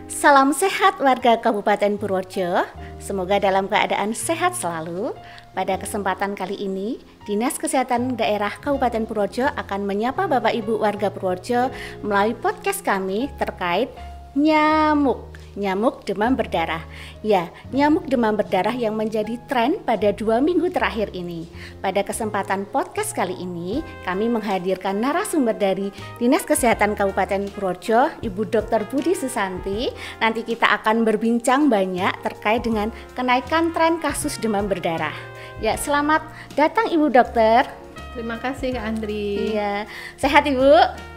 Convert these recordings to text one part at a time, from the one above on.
Salam sehat warga Kabupaten Purworejo, semoga dalam keadaan sehat selalu. Pada kesempatan kali ini, Dinas Kesehatan Daerah Kabupaten Purworejo akan menyapa Bapak Ibu warga Purworejo melalui podcast kami terkait nyamuk demam berdarah. Ya, nyamuk demam berdarah yang menjadi tren pada 2 minggu terakhir ini. Pada kesempatan podcast kali ini, kami menghadirkan narasumber dari Dinas Kesehatan Kabupaten Purworejo, Ibu Dr. Budi Susanti. Nanti kita akan berbincang banyak terkait dengan kenaikan tren kasus demam berdarah. Ya, selamat datang Ibu Dokter. Terima kasih Kak Andri. Iya, sehat Ibu?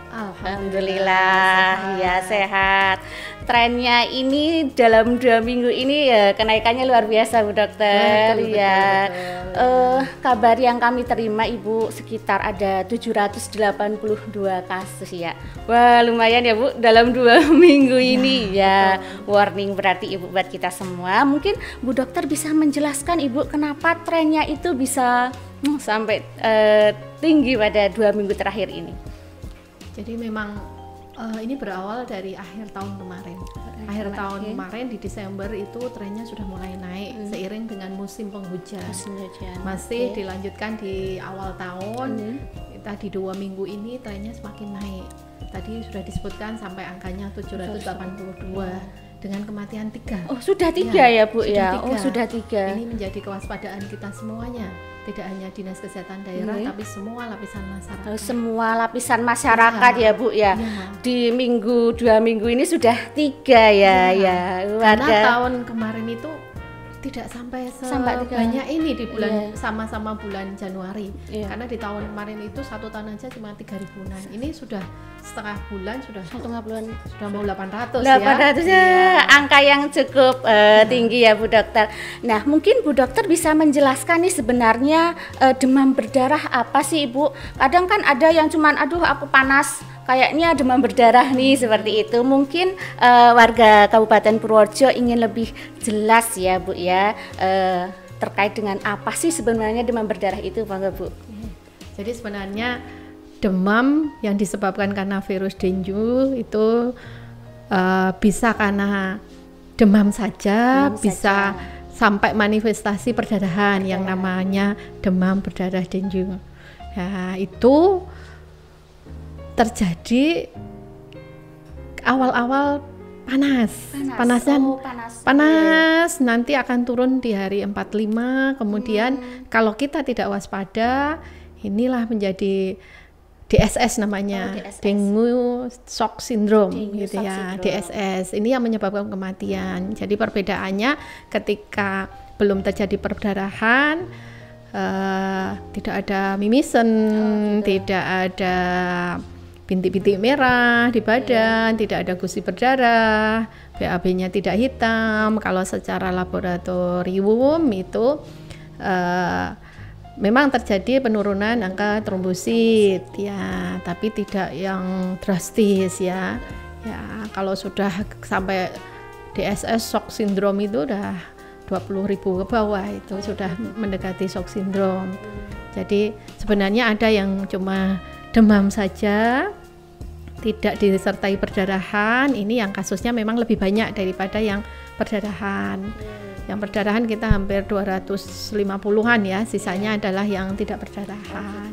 Alhamdulillah, ya sehat. Trennya ini dalam 2 minggu ini ya kenaikannya luar biasa Bu Dokter. Betul. Kabar yang kami terima Ibu sekitar ada 782 kasus ya. Wah lumayan ya Bu dalam 2 minggu ini ya. Warning berarti Ibu buat kita semua. Mungkin Bu Dokter bisa menjelaskan Ibu kenapa trennya itu bisa sampai tinggi pada 2 minggu terakhir ini. Jadi memang ini berawal dari akhir tahun kemarin. Akhir tahun kemarin di Desember itu trennya sudah mulai naik seiring dengan musim penghujan. Masih dilanjutkan di awal tahun. Tadi 2 minggu ini trennya semakin naik. Tadi sudah disebutkan sampai angkanya 782 dengan kematian 3. Oh sudah 3 ya Bu ya? 3. Oh sudah 3. Ini menjadi kewaspadaan kita semuanya. Tidak hanya Dinas Kesehatan Daerah, tapi semua lapisan masyarakat. Semua lapisan masyarakat ya Bu ya. Di 2 minggu ini sudah 3 ya. Karena tahun kemarin itu tidak sampai sebanyak ini di bulan sama-sama bulan Januari. Karena di tahun kemarin itu 1 tahun aja cuma 3.000-an. Ini sudah setengah bulan sudah mau 800 ya. Angka yang cukup tinggi ya Bu Dokter. Nah mungkin Bu Dokter bisa menjelaskan nih sebenarnya demam berdarah apa sih Ibu? Kadang kan ada yang cuman aduh aku panas kayaknya demam berdarah nih seperti itu. Mungkin warga Kabupaten Purworejo ingin lebih jelas ya Bu ya terkait dengan apa sih sebenarnya demam berdarah itu Bangga Bu? Jadi sebenarnya demam yang disebabkan karena virus dengue itu bisa karena demam saja, bisa sampai manifestasi perdarahan yang namanya demam berdarah dengue. Nah, itu terjadi awal-awal panas nanti akan turun di hari 45. Kemudian kalau kita tidak waspada, inilah menjadi DSS namanya, dengue shock syndrome gitu ya. DSS ini yang menyebabkan kematian. Jadi perbedaannya ketika belum terjadi perdarahan, tidak ada mimisen, tidak ada bintik-bintik merah di badan, tidak ada gusi berdarah, BAB-nya tidak hitam. Kalau secara laboratorium itu memang terjadi penurunan angka trombosit ya, tapi tidak yang drastis ya. Ya, kalau sudah sampai DSS shock syndrome itu udah 20.000 ke bawah itu sudah mendekati shock syndrome. Jadi sebenarnya ada yang cuma demam saja, tidak disertai perdarahan. Ini yang kasusnya memang lebih banyak daripada yang perdarahan. Yang perdarahan kita hampir 250-an ya, sisanya adalah yang tidak perdarahan.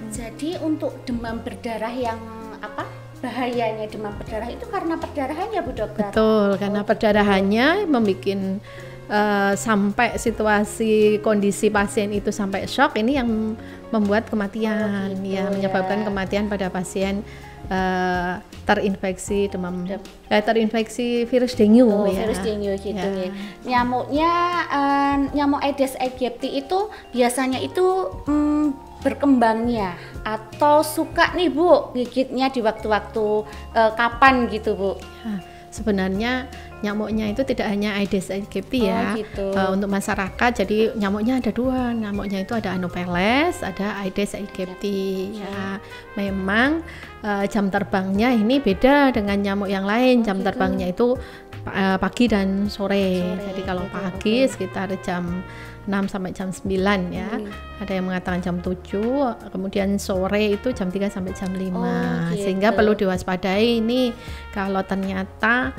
Jadi untuk demam berdarah yang bahayanya demam berdarah itu karena perdarahannya Bu Dokter? Betul, karena perdarahannya membuat sampai situasi kondisi pasien itu sampai shock, ini yang membuat kematian menyebabkan kematian pada pasien terinfeksi terinfeksi virus dengue virus dengue gitu ya. Nyamuknya nyamuk Aedes aegypti itu biasanya itu berkembangnya atau suka nih Bu gigitnya di waktu-waktu kapan gitu Bu? Sebenarnya nyamuknya itu tidak hanya Aedes aegypti untuk masyarakat. Jadi nyamuknya ada 2, nyamuknya itu ada Anopheles, ada Aedes aegypti ya. Memang jam terbangnya ini beda dengan nyamuk yang lain. Jam terbangnya itu pagi dan sore. Jadi kalau pagi sekitar jam 6 sampai jam 9 ya. Ada yang mengatakan jam 7, kemudian sore itu jam 3 sampai jam 5. Sehingga perlu diwaspadai ini kalau ternyata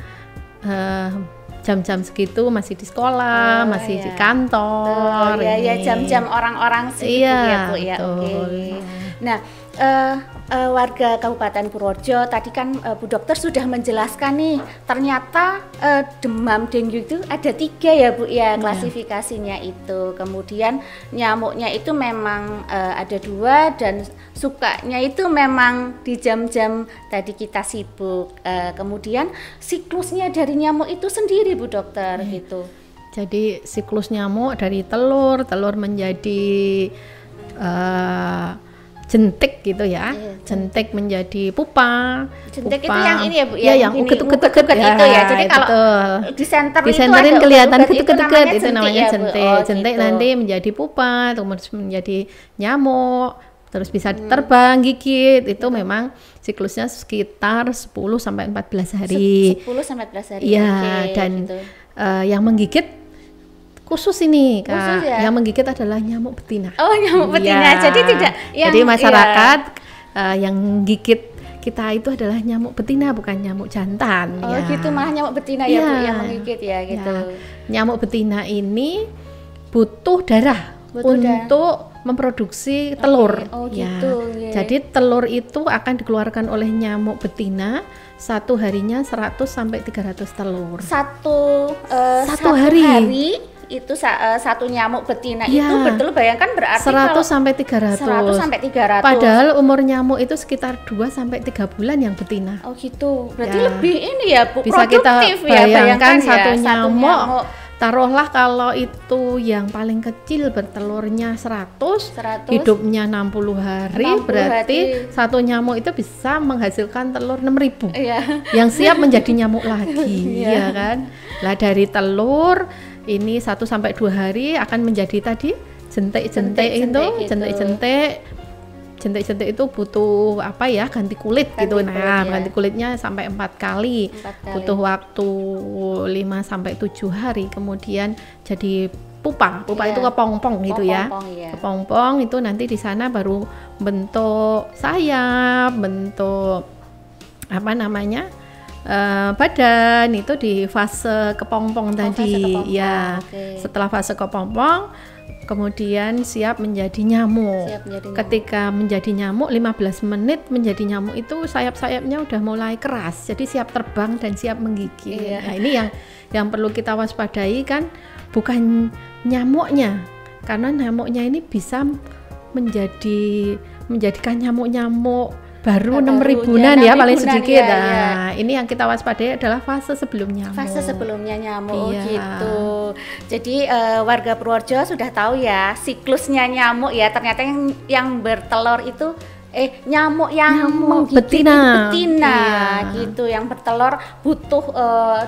jam-jam segitu masih di sekolah, masih di kantor. Ya jam-jam orang-orang sibuk ya Bu ya. Oke. Nah, warga Kabupaten Purworejo tadi kan Bu Dokter sudah menjelaskan nih, ternyata demam dengue itu ada 3 ya Bu ya klasifikasinya itu. Kemudian nyamuknya itu memang ada 2 dan sukanya itu memang di jam-jam tadi kita sibuk. Kemudian siklusnya dari nyamuk itu sendiri Bu Dokter gitu. Jadi siklus nyamuk dari telur menjadi jentik gitu ya, jentik menjadi pupa. Jentik itu yang ini ya Bu ya, yang uget-uget itu ya. Jadi kalau disenterin kelihatan uget-uget itu namanya jentik. Jentik gitu. nanti menjadi pupa, terus menjadi nyamuk, terus bisa terbang, gigit. Itu memang siklusnya sekitar 10 sampai 14 hari. 10 sampai 14 hari. Iya, dan gitu. Yang menggigit khusus ini Kak, yang menggigit adalah nyamuk betina. Oh, nyamuk betina. Jadi tidak jadi masyarakat yang gigit kita itu adalah nyamuk betina, bukan nyamuk jantan. Oh gitu, malah nyamuk betina ya Bu yang menggigit ya gitu. Nyamuk betina ini butuh darah untuk memproduksi telur. Oh gitu. Jadi telur itu akan dikeluarkan oleh nyamuk betina satu harinya 100 sampai 300 telur. Satu hari itu satu nyamuk betina itu betul bayangkan berarti 100 sampai 300. 100 sampai 300. Padahal umur nyamuk itu sekitar 2 sampai 3 bulan yang betina. Oh gitu. Berarti lebih ini ya Bu, bisa produktif kita bayangkan ya, satu nyamuk. Taruhlah kalau itu yang paling kecil bertelurnya 100. Hidupnya 60 hari, berarti satu nyamuk itu bisa menghasilkan telur 6.000 yang siap menjadi nyamuk lagi. Ya kan. Lah dari telur ini 1 sampai 2 hari akan menjadi tadi jentik-jentik itu, jentik-jentik itu butuh apa ya, ganti kulit gitu. Ganti kulitnya sampai 4 kali. Butuh waktu 5 sampai 7 hari, kemudian jadi pupa itu kepompong gitu ya. Kepompong itu nanti di sana baru bentuk sayap, bentuk apa namanya? Badan itu di fase kepompong tadi. Setelah fase kepompong kemudian siap menjadi nyamuk. Ketika menjadi nyamuk 15 menit menjadi nyamuk itu sayap-sayapnya udah mulai keras, jadi siap terbang dan siap menggigit. Nah ini yang perlu kita waspadai kan, bukan nyamuknya, karena nyamuknya ini bisa menjadikan nyamuk-nyamuk baru 6.000-an ya paling sedikit. Ini yang kita waspadai adalah fase sebelum nyamuk. Fase sebelumnya nyamuk gitu. Jadi warga Purworejo sudah tahu ya siklusnya nyamuk ya. Ternyata yang bertelur itu nyamuk yang menggigit betina gitu. Yang bertelur butuh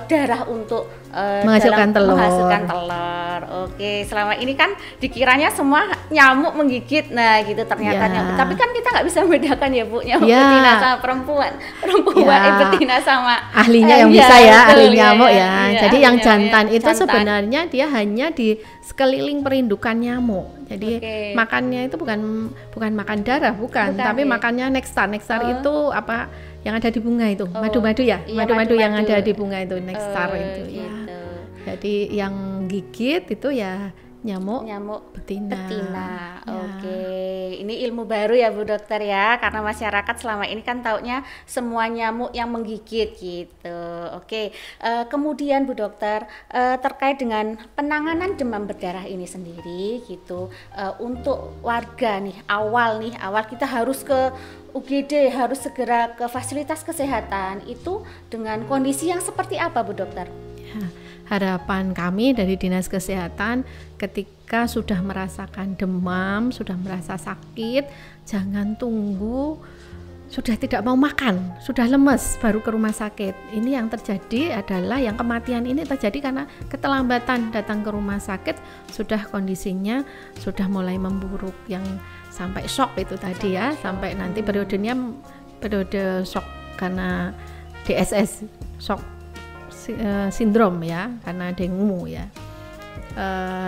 darah untuk menghasilkan telur. Oke, selama ini kan dikiranya semua nyamuk menggigit, nah gitu ternyata nyamuk. Tapi kan kita nggak bisa membedakan ya Bu, nyamuk betina sama perempuan betina sama ahlinya yang bisa ya, ahli nyamuk ya. Jadi yang jantan itu sebenarnya dia hanya di sekeliling perindukan nyamuk. Jadi makannya itu bukan makan darah, bukan tapi makannya nektar. Nektar itu apa? Yang ada di bunga itu, madu-madu ya, madu-madu yang ada di bunga itu, nektar itu ya. Jadi yang gigit itu ya nyamuk betina. Oke, ini ilmu baru ya Bu Dokter ya, karena masyarakat selama ini kan taunya semua nyamuk yang menggigit gitu. Oke, kemudian Bu Dokter terkait dengan penanganan demam berdarah ini sendiri gitu, untuk warga nih awal kita harus ke UGD, harus segera ke fasilitas kesehatan, itu dengan kondisi yang seperti apa Bu Dokter? Harapan kami dari Dinas Kesehatan, ketika sudah merasakan demam, sudah merasa sakit, jangan tunggu sudah tidak mau makan, sudah lemes baru ke rumah sakit. Ini yang terjadi adalah yang kematian ini terjadi karena keterlambatan datang ke rumah sakit, sudah kondisinya sudah mulai memburuk, yang sampai shock itu tadi ya, sampai nanti periode shock karena DSS, shock sindrom ya, karena dengue ya.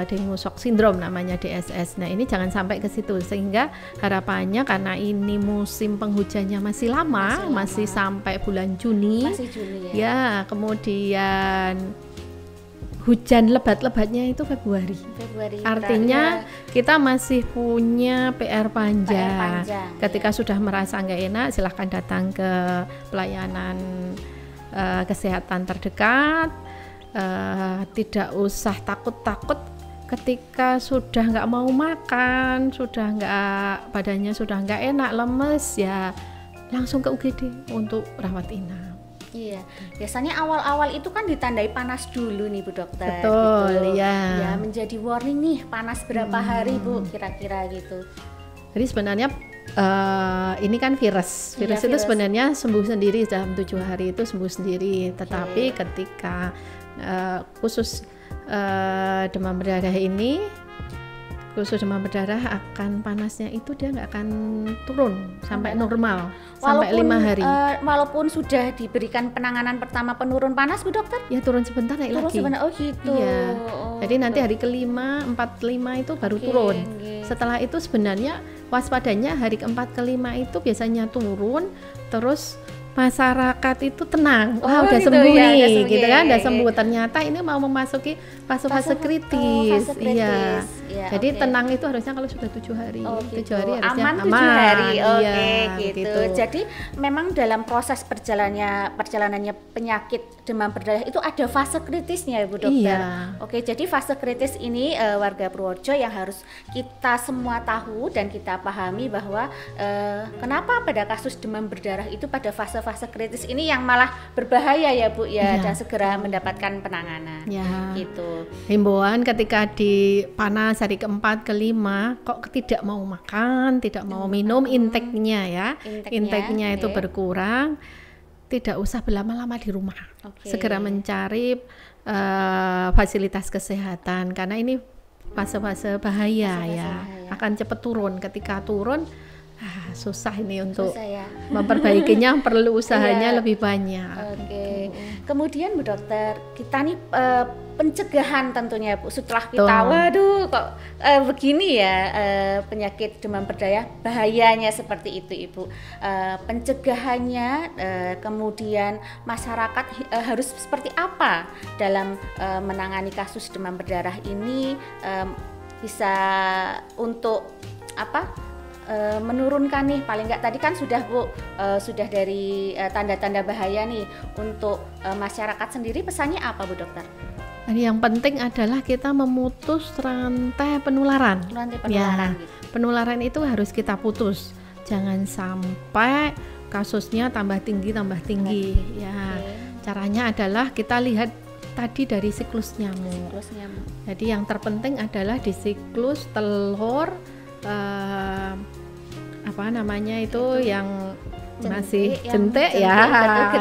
dengue shock syndrome namanya, DSS. Nah ini jangan sampai ke situ, sehingga harapannya karena ini musim penghujannya masih lama, masih sampai bulan Juni, masih Juni ya, kemudian hujan lebat-lebatnya itu Februari. Artinya kita masih punya PR panjang. Ketika sudah merasa nggak enak, silahkan datang ke pelayanan kesehatan terdekat. Tidak usah takut-takut ketika sudah nggak mau makan, sudah nggak, badannya sudah nggak enak, lemes, ya langsung ke UGD untuk rawat inap. Iya, biasanya awal-awal itu kan ditandai panas dulu nih Bu Dokter. Betul, gitu. ya. Ya, menjadi warning nih, panas berapa hari Bu kira-kira gitu. Jadi sebenarnya ini kan virus itu sebenarnya sembuh sendiri dalam 7 hari itu sembuh sendiri. Tetapi ketika khusus demam berdarah ini, khusus demam berdarah akan panasnya itu dia nggak akan turun sampai normal, sampai 5 hari. Walaupun sudah diberikan penanganan pertama penurun panas Bu Dokter? Ya turun sebentar naik lagi. Sebentar, oh gitu. Iya. Jadi nanti hari kelima, 4-5 itu baru turun. Setelah itu sebenarnya waspadanya hari ke-4 ke-5 itu biasanya turun, terus masyarakat itu tenang, wah udah gitu, sembuh ya, nih, gitu kan, udah sembuh. Ternyata ini mau memasuki fase-fase kritis, iya. Jadi tenang itu harusnya kalau sudah 7 hari, 7 hari harusnya aman. 7 hari, iya, gitu. Jadi memang dalam proses perjalanannya penyakit demam berdarah itu ada fase kritisnya ya Bu Dokter. Iya. Oke, jadi fase kritis ini warga Purworejo yang harus kita semua tahu dan kita pahami bahwa kenapa pada kasus demam berdarah itu pada fase kritis ini yang malah berbahaya ya Bu ya, dan segera mendapatkan penanganan. Gitu. Himbauan ketika di panas hari ke-4 ke-5 kok tidak mau makan, tidak mau minum, intake-nya itu berkurang, tidak usah berlama-lama di rumah. Segera mencari fasilitas kesehatan karena ini fase-fase bahaya akan cepat turun. Ketika turun susah ini untuk memperbaikinya, perlu usahanya lebih banyak. Kemudian Bu Dokter, kita nih pencegahan tentunya Bu, setelah kita waduh kok begini ya penyakit demam berdarah bahayanya seperti itu Ibu. Pencegahannya kemudian masyarakat harus seperti apa dalam menangani kasus demam berdarah ini, bisa untuk apa? Menurunkan nih, paling nggak tadi kan sudah Bu, sudah dari tanda-tanda bahaya nih untuk masyarakat sendiri, pesannya apa Bu Dokter? Yang penting adalah kita memutus rantai penularan. Penularan itu harus kita putus, jangan sampai kasusnya tambah tinggi. Caranya adalah kita lihat tadi dari siklus nyamuk. Jadi yang terpenting adalah di siklus telur yang masih jentik ya,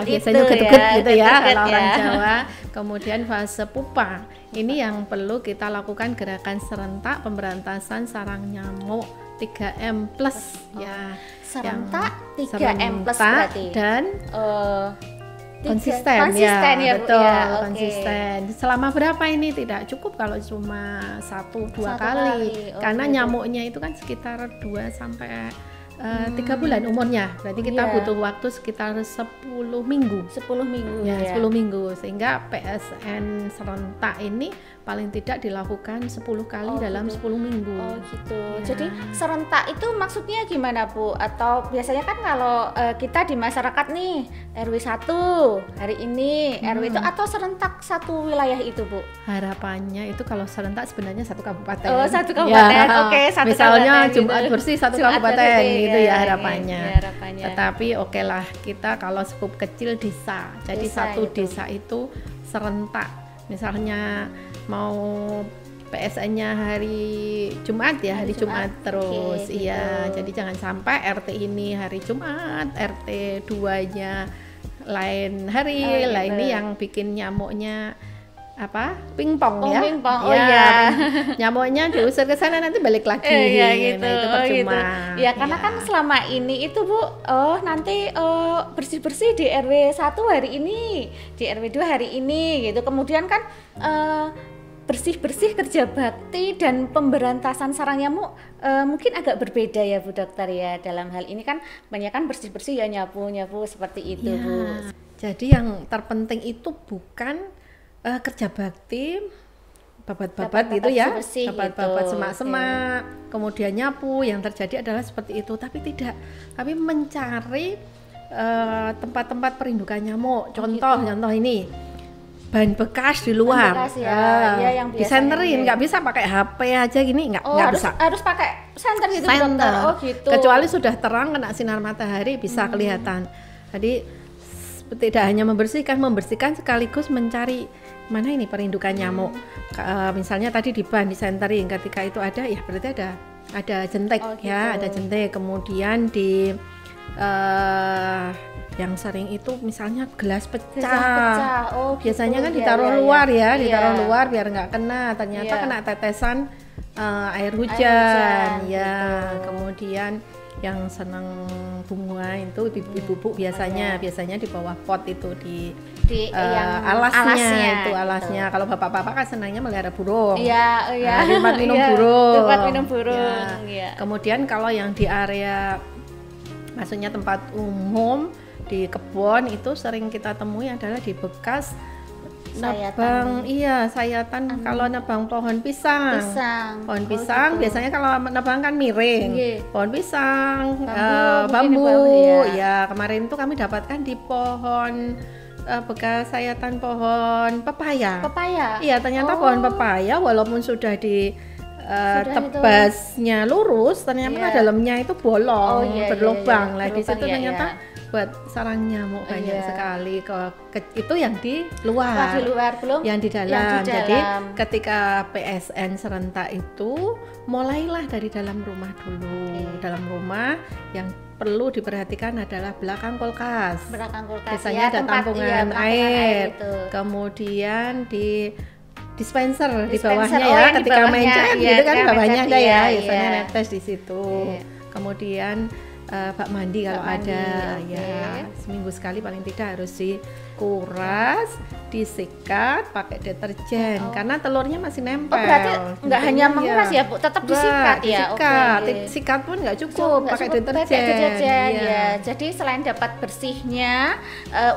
biasanya getuk gitu ya kalau orang Jawa. Kemudian fase pupa, ini yang perlu kita lakukan gerakan serentak pemberantasan sarang nyamuk 3M+ ya. Serentak 3M+ berarti. Dan konsisten ya, betul ya, konsisten. Selama berapa ini tidak cukup kalau cuma 1-2 kali. Karena nyamuknya itu kan sekitar 2-3 bulan umurnya, berarti kita butuh waktu sekitar 10 minggu. 10 minggu, sehingga PSN serentak ini paling tidak dilakukan 10 kali dalam 10 minggu. Jadi serentak itu maksudnya gimana Bu? Atau biasanya kan kalau kita di masyarakat nih RW 1 hari ini, RW itu, atau serentak satu wilayah itu Bu? Harapannya itu kalau serentak sebenarnya satu kabupaten. Satu kabupaten, satu misalnya kabupaten Jumat gitu. bersih satu kabupaten gitu ya harapannya. Harapannya. Tetapi lah kita kalau skup kecil desa, jadi satu desa itu serentak. Misalnya mau PSN-nya hari Jumat ya, hari Jumat terus. Jadi jangan sampai RT ini hari Jumat, RT 2-nya lain hari. Ini yang bikin nyamuknya pingpong ya. Nyamuknya diusir ke sana nanti balik lagi. Itu percuma. Karena kan selama ini itu Bu, nanti bersih-bersih di RW 1 hari ini, di RW 2 hari ini gitu. Kemudian kan bersih-bersih kerja bakti dan pemberantasan sarang nyamuk mungkin agak berbeda ya Bu Dokter ya. Dalam hal ini kan banyak kan bersih-bersih ya, nyapu-nyapu seperti itu ya. Bu. Jadi yang terpenting itu bukan kerja bakti babat-babat gitu ya, babat-babat gitu. semak-semak, kemudian nyapu, yang terjadi adalah seperti itu, tapi tidak, tapi mencari tempat-tempat perindukan nyamuk. Contoh ini bahan bekas di luar, bekas ya, yang disenterin, nggak bisa pakai HP aja gini, nggak bisa. Harus pakai senter gitu Dokter. Oh gitu. Kecuali sudah terang kena sinar matahari bisa kelihatan. Jadi tidak hanya membersihkan sekaligus mencari mana ini perindukan nyamuk. Misalnya tadi di ban disenterin, ketika itu ada ya berarti ada jentik gitu. Ya, ada jentik. Kemudian di yang sering itu misalnya gelas pecah. gitu. Biasanya kan ditaruh luar ditaruh luar biar nggak kena. Ternyata kena tetesan air hujan ya. Gitu. Kemudian yang senang bunga itu ibu-ibu biasanya di bawah pot itu di alasnya. Gitu. Kalau bapak-bapak kan senangnya melihara burung. Tempat minum burung. Tempat minum burung. Ya. Kemudian kalau yang di area maksudnya tempat umum di kebun itu sering kita temui adalah di bekas nebang sayatan. Kalau nebang pohon pisang biasanya kalau nebang kan miring. Pohon pisang, bambu ya. Kemarin itu kami dapatkan di pohon bekas sayatan pohon pepaya. Iya, ternyata pohon pepaya walaupun sudah di tebasnya lurus, ternyata dalamnya itu bolong, berlubang. Lah di situ ternyata buat sarang nyamuk banyak sekali. Itu yang di luar, belum yang di dalam. Jadi ketika PSN serentak itu mulailah dari dalam rumah dulu. Dalam rumah yang perlu diperhatikan adalah belakang kulkas. Biasanya ada tampungan air. Kemudian di dispenser di bawahnya ketika main cat gitu kan bawahnya ada biasanya netes di situ. Kemudian bak mandi kalau ada seminggu sekali paling tidak harus dikuras, disikat pakai deterjen karena telurnya masih nempel. Berarti nggak hanya menguras ya Bu, tetap disikat ya. Sikat pun nggak cukup, pakai deterjen. Jadi selain dapat bersihnya,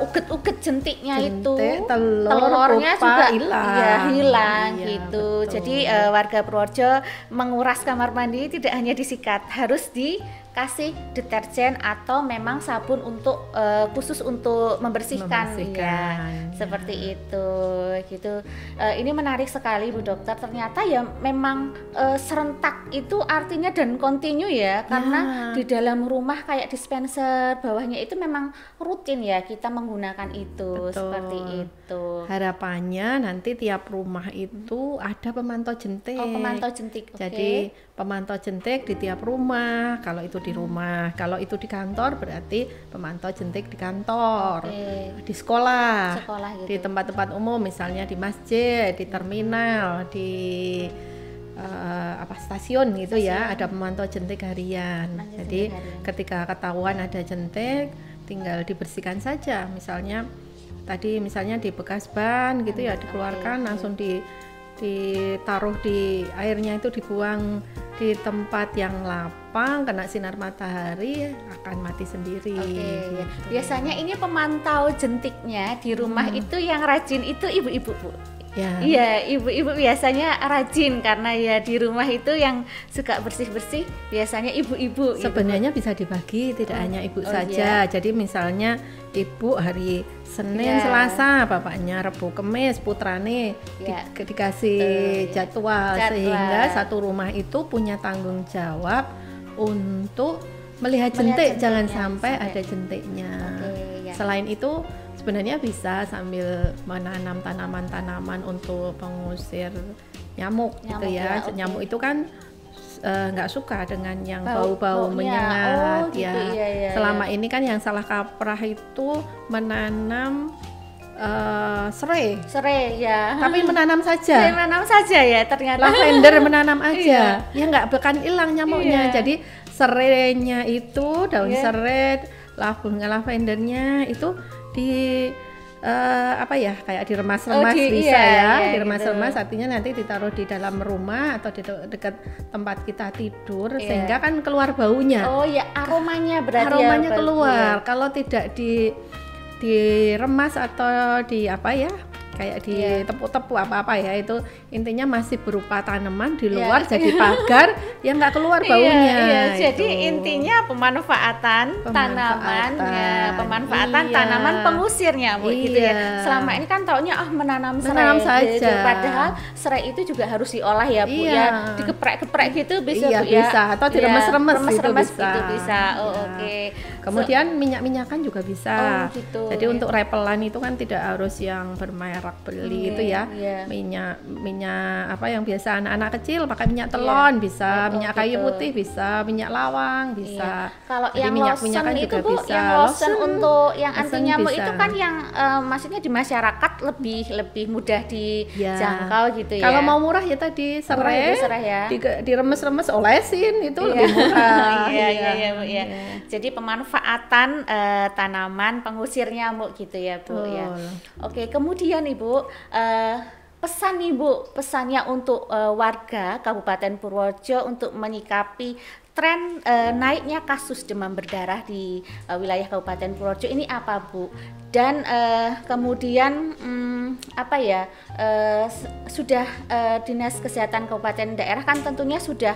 uget-uget jentiknya itu, telurnya juga hilang gitu. Jadi warga Purworejo menguras kamar mandi tidak hanya disikat, harus dikasih deterjen atau memang sabun untuk khusus untuk membersihkan. Seperti itu gitu. Ini menarik sekali Bu Dokter. Ternyata ya memang serentak itu artinya dan kontinu ya, karena di dalam rumah kayak dispenser bawahnya itu memang rutin ya kita menggunakan itu. Seperti itu. Harapannya nanti tiap rumah itu ada pemantau jentik. Pemantau jentik. Jadi pemantau jentik di tiap rumah. Kalau itu di rumah, kalau itu di kantor berarti pemantau jentik di kantor. Di sekolah gitu. Di tempat-tempat umum misalnya di masjid, di terminal, di stasiun gitu ya, ada pemantau jentik harian. Jadi ketika ketahuan ada jentik tinggal dibersihkan saja. Misalnya di bekas ban gitu ya dikeluarkan langsung ditaruh di airnya itu dibuang di tempat yang lapang, kena sinar matahari akan mati sendiri. Gitu. Biasanya ini pemantau jentiknya di rumah itu yang rajin itu ibu-ibu Bu. Iya, ibu-ibu biasanya rajin karena ya di rumah itu yang suka bersih-bersih biasanya ibu-ibu. Sebenarnya bisa dibagi, tidak hanya ibu saja. Jadi misalnya ibu hari Senin, Selasa, bapaknya Rebu, Kemis, putrane dikasih jadwal sehingga satu rumah itu punya tanggung jawab untuk melihat jentik, jangan sampai ada jentiknya. Selain itu sebenarnya bisa sambil menanam tanaman-tanaman untuk pengusir nyamuk gitu ya. Nyamuk itu kan nggak suka dengan yang bau-bau menyengat Selama ini kan yang salah kaprah itu menanam serai ya. Tapi menanam saja. Menanam saja ya ternyata. Lavender menanam aja. Ya nggak bahkan hilang nyamuknya. Jadi serainya itu daun serai, bunga lavendernya itu apa ya, kayak diremas-remas bisa diremas-remas, artinya nanti ditaruh di dalam rumah atau di dekat tempat kita tidur sehingga kan keluar baunya. Oh ya, aromanya berarti aromanya keluar. Kalau tidak diremas atau di apa ya, kayak di tepuk-tepuk apa-apa ya, itu intinya masih berupa tanaman di luar jadi pagar yang nggak keluar baunya. Jadi intinya pemanfaatan tanaman, pemanfaatan tanaman pengusirnya Bu gitu ya. Selama ini kan taunya menanam serai saja. Gitu. Padahal serai itu juga harus diolah ya Bu ya. Digeprek-geprek gitu bisa Bu ya. Bisa, atau diremes-remes gitu bisa. Oke. Kemudian minyak-minyakan juga bisa. Gitu. Jadi untuk repelan itu kan tidak harus yang bermerek beli itu ya. Minyak apa yang biasa anak-anak kecil pakai minyak telon bisa, minyak kayu putih bisa, minyak lawang bisa. Kalau jadi yang minyak-minyakan lotion juga itu Bu, bisa. yang lotion untuk yang anti nyamuk bisa. itu kan yang maksudnya di masyarakat lebih mudah dijangkau gitu ya. Kalau mau murah ya tadi serai diremes-remes olesin itu lebih murah. Bu ya. Jadi pemanfaatan tanaman pengusir nyamuk gitu ya Bu ya. Oke, kemudian Ibu pesan Ibu, pesannya untuk warga Kabupaten Purworejo untuk menyikapi tren naiknya kasus demam berdarah di wilayah Kabupaten Purworejo ini apa Bu? Dan kemudian apa ya, sudah Dinas Kesehatan Kabupaten daerah kan tentunya sudah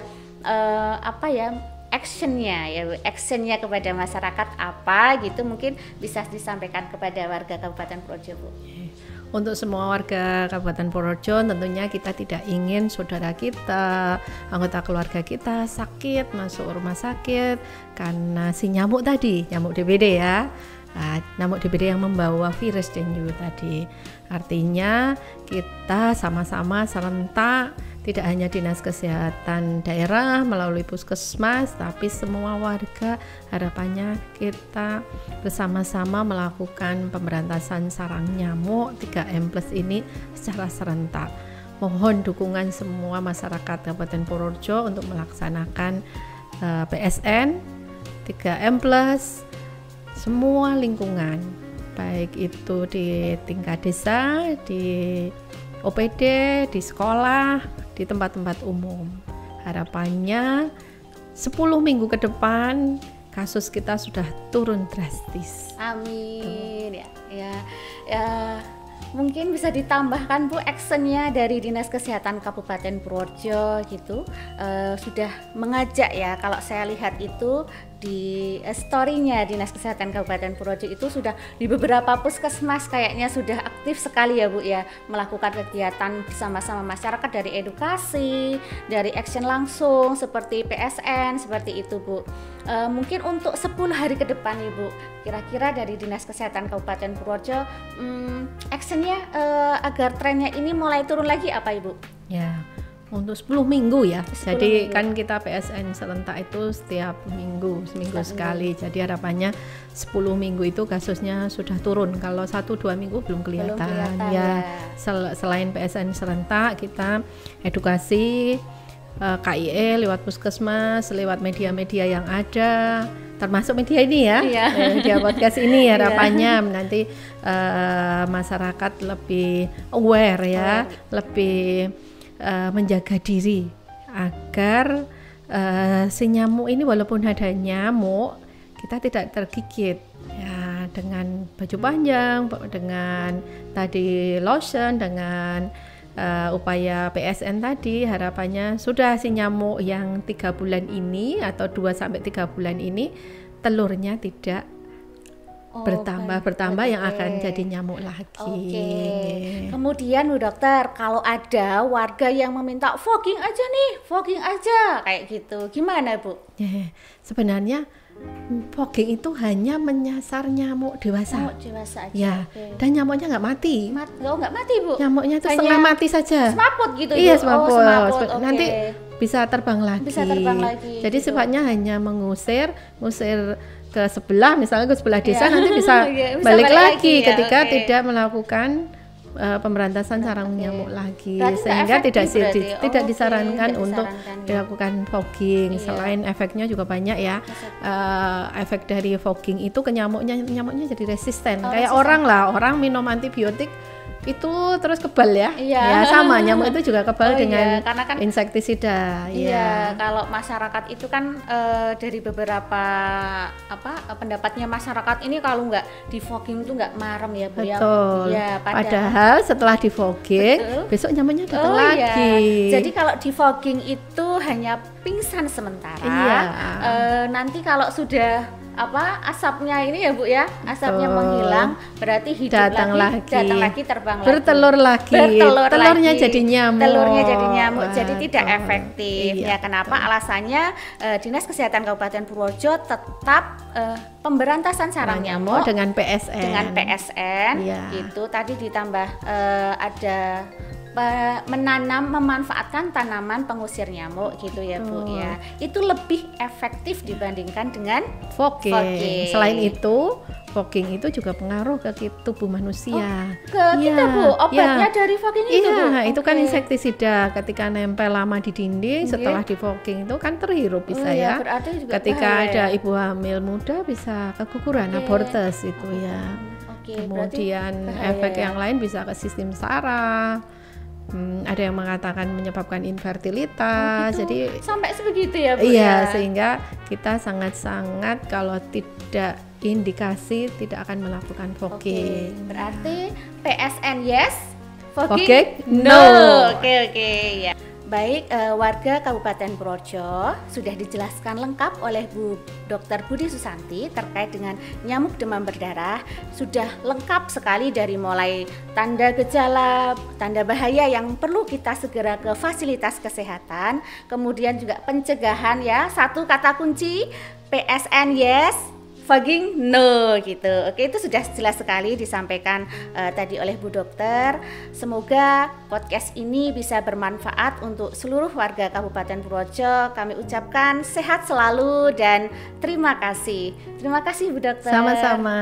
apa ya, actionnya kepada masyarakat apa gitu, mungkin bisa disampaikan kepada warga Kabupaten Purworejo Bu. Untuk semua warga Kabupaten Purworejo, tentunya kita tidak ingin saudara kita, anggota keluarga kita sakit, masuk rumah sakit karena si nyamuk tadi, nyamuk DBD ya. Nyamuk DBD yang membawa virus dengue tadi. Artinya kita sama-sama serentak, tidak hanya Dinas Kesehatan daerah melalui puskesmas, tapi semua warga, harapannya kita bersama-sama melakukan pemberantasan sarang nyamuk 3M+ ini secara serentak. Mohon dukungan semua masyarakat Kabupaten Purworejo untuk melaksanakan PSN 3M+, semua lingkungan, baik itu di tingkat desa, di OPD, di sekolah, di tempat-tempat umum. Harapannya 10 minggu ke depan kasus kita sudah turun drastis. Amin. Ya. Mungkin bisa ditambahkan Bu, actionnya dari Dinas Kesehatan Kabupaten Purworejo gitu, sudah mengajak ya, kalau saya lihat itu di story-nya Dinas Kesehatan Kabupaten Purworejo itu sudah di beberapa puskesmas kayaknya sudah aktif sekali ya Bu ya, melakukan kegiatan bersama-sama masyarakat, dari edukasi, dari action langsung seperti PSN seperti itu Bu. Mungkin untuk 10 hari ke depan Ibu, kira-kira dari Dinas Kesehatan Kabupaten Purworejo actionnya agar trennya ini mulai turun lagi apa Ibu? Ya, untuk 10 minggu ya. Jadi kan kita PSN serentak itu setiap minggu, seminggu sekali. Jadi harapannya 10 minggu itu kasusnya sudah turun. Kalau 1-2 minggu belum kelihatan ya. Selain PSN serentak, kita edukasi KIE lewat puskesmas, lewat media-media yang ada, termasuk media ini ya, media podcast ini harapannya nanti masyarakat lebih aware ya, lebih menjaga diri agar si nyamuk ini, walaupun ada nyamuk, kita tidak tergigit ya, dengan baju panjang, dengan tadi lotion, dengan upaya PSN tadi. Harapannya sudah si nyamuk yang 3 bulan ini atau 2-3 bulan ini telurnya tidak bertambah yang akan jadi nyamuk lagi. Kemudian Bu Dokter, kalau ada warga yang meminta fogging aja kayak gitu, gimana Bu? Sebenarnya fogging itu hanya menyasar nyamuk dewasa. Dewasa aja. Ya, dan nyamuknya nggak mati. Nggak mati Bu? Nyamuknya itu setengah mati saja. Semaput gitu. Iya, semaput. Nanti bisa terbang lagi. Jadi sifatnya hanya mengusir ke sebelah, misalnya ke sebelah desa, nanti bisa balik lagi ketika tidak melakukan pemberantasan sarang nyamuk lagi, Berarti sehingga tidak Oke, disarankan tidak untuk disarankan, ya. dilakukan fogging. Iya. Selain efeknya juga banyak ya. Efek dari fogging itu ke nyamuknya jadi resisten. Kayak resisten. orang lah, orang minum antibiotik itu terus kebal ya. Iya. Ya sama, nyamuk itu juga kebal dengan karena kan insektisida. iya, kalau masyarakat itu kan dari beberapa pendapatnya masyarakat ini kalau nggak di fogging itu nggak marem ya Bu ya. Betul. Ya, Padahal setelah di fogging, besok nyamuknya datang lagi. Iya. Jadi kalau di fogging itu hanya pingsan sementara. Iya. Nanti kalau sudah asapnya ini ya Bu ya, asapnya menghilang, berarti hidup datang lagi, terbang bertelur lagi, telurnya jadi nyamuk, jadi tidak efektif. Iya, Ya kenapa? Alasannya Dinas Kesehatan Kabupaten Purworejo tetap pemberantasan sarang nyamuk dengan PSN. Iya. Itu tadi ditambah ada memanfaatkan tanaman pengusir nyamuk gitu ya Bu ya. Itu lebih efektif dibandingkan dengan fogging. Selain itu, fogging itu juga pengaruh ke tubuh manusia. Kita Bu, obatnya dari fogging itu Bu. Itu kan insektisida. Ketika nempel lama di dinding, setelah di fogging itu kan terhirup bisa ya. Berarti juga ketika ada ibu hamil muda bisa keguguran, abortus itu ya. Kemudian efek yang lain bisa ke sistem saraf. Ada yang mengatakan menyebabkan infertilitas, jadi sampai sebegitu ya Bu. Iya, sehingga kita sangat-sangat kalau tidak indikasi tidak akan melakukan fogging. Berarti PSN yes, fogging no. Oke ya. Baik, warga Kabupaten Purworejo sudah dijelaskan lengkap oleh Bu Dr. Budi Susanti terkait dengan nyamuk demam berdarah. Sudah lengkap sekali dari mulai tanda gejala, tanda bahaya yang perlu kita segera ke fasilitas kesehatan. Kemudian juga pencegahan ya, satu kata kunci PSN yes, fogging no gitu. Oke, itu sudah jelas sekali disampaikan tadi oleh Bu Dokter. Semoga podcast ini bisa bermanfaat untuk seluruh warga Kabupaten Purworejo. Kami ucapkan sehat selalu dan terima kasih. Terima kasih Bu Dokter. Sama-sama.